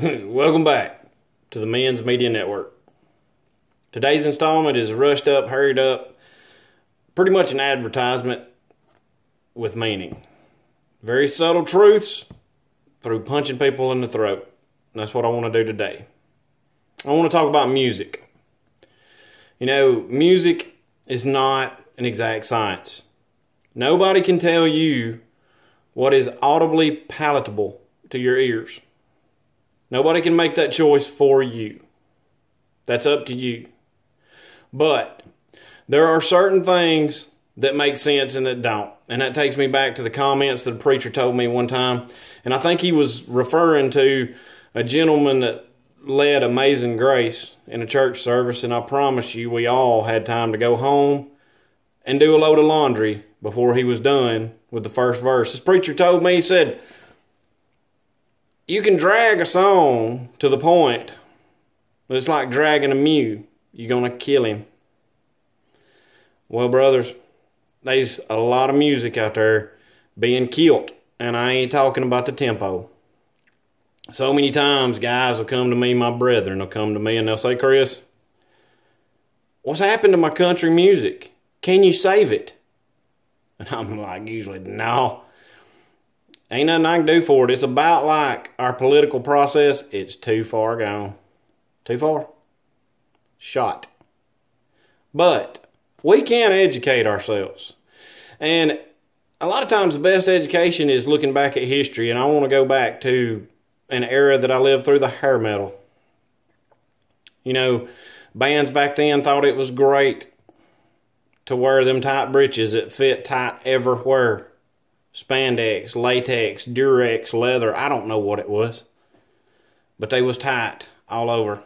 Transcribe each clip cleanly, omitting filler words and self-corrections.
Welcome back to the Men's Media Network. Today's installment is rushed up, hurried up, pretty much an advertisement with meaning. Very subtle truths through punching people in the throat. And that's what I want to do today. I want to talk about music. You know, music is not an exact science. Nobody can tell you what is audibly palatable to your ears. Nobody can make that choice for you. That's up to you. But there are certain things that make sense and that don't. And that takes me back to the comments that a preacher told me one time. And I think he was referring to a gentleman that led Amazing Grace in a church service. And I promise you, we all had time to go home and do a load of laundry before he was done with the first verse. This preacher told me, he said, you can drag a song to the point, but it's like dragging a mule. You're going to kill him. Well, brothers, there's a lot of music out there being killed, and I ain't talking about the tempo. So many times guys will come to me, my brethren will come to me, and they'll say, Chris, what's happened to my country music? Can you save it? And I'm like, usually, no. Ain't nothing I can do for it. It's about like our political process. It's too far gone. Too far. Shot. But we can educate ourselves. And a lot of times the best education is looking back at history. And I want to go back to an era that I lived through, the hair metal. You know, bands back then thought it was great to wear them tight breeches that fit tight everywhere. Spandex, latex, Durex, leather. I don't know what it was. But they was tight all over.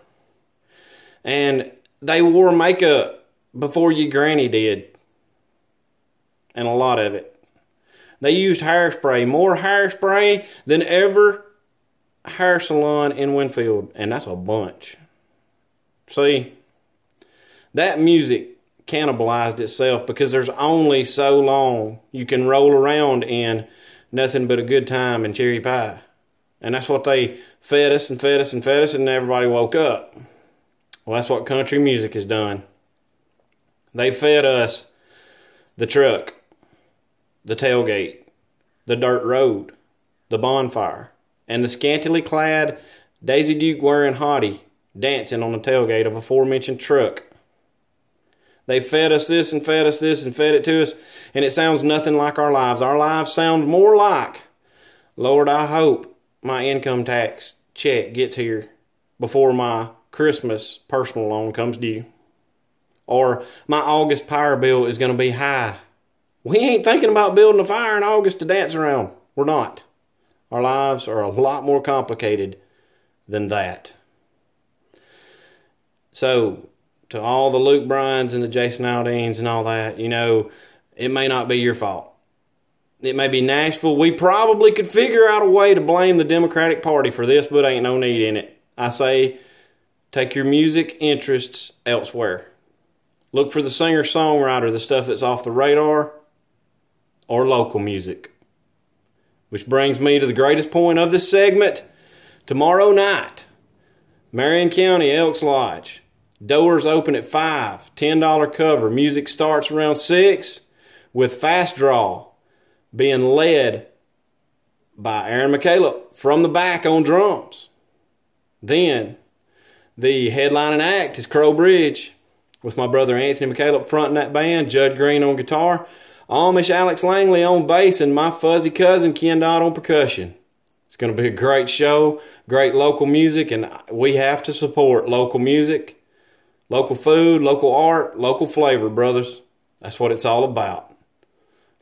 And they wore makeup before your granny did. And a lot of it. They used hairspray. More hairspray than ever hair salon in Winfield. And that's a bunch. See, that music cannibalized itself because there's only so long you can roll around in nothing but a good time and cherry pie. And that's what they fed us and fed us and fed us, and everybody woke up. Well, that's what country music has done. They fed us the truck, the tailgate, the dirt road, the bonfire, and the scantily clad Daisy Duke wearing hottie dancing on the tailgate of a aforementioned truck. They fed us this and fed us this and fed it to us, and it sounds nothing like our lives. Our lives sound more like, Lord, I hope my income tax check gets here before my Christmas personal loan comes due. Or my August power bill is going to be high. We ain't thinking about building a fire in August to dance around. We're not. Our lives are a lot more complicated than that. So, to all the Luke Bryans and the Jason Aldeans and all that, you know, it may not be your fault. It may be Nashville. We probably could figure out a way to blame the Democratic Party for this, but ain't no need in it. I say, take your music interests elsewhere. Look for the singer-songwriter, the stuff that's off the radar, or local music. Which brings me to the greatest point of this segment. Tomorrow night, Marion County, Elks Lodge. Doors open at 5, $10 cover. Music starts around 6 with Fast Draw being led by Aaron McCaleb from the back on drums. Then the headlining act is Crow Bridge with my brother Anthony McCaleb fronting that band, Judd Green on guitar, Amish Alex Langley on bass, and my fuzzy cousin Ken Dodd on percussion. It's going to be a great show, great local music, and we have to support local music. Local food, local art, local flavor, brothers. That's what it's all about.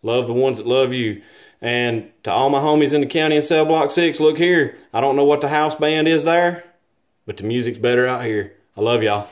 Love the ones that love you. And to all my homies in the county in Cell Block 6, look here. I don't know what the house band is there, but the music's better out here. I love y'all.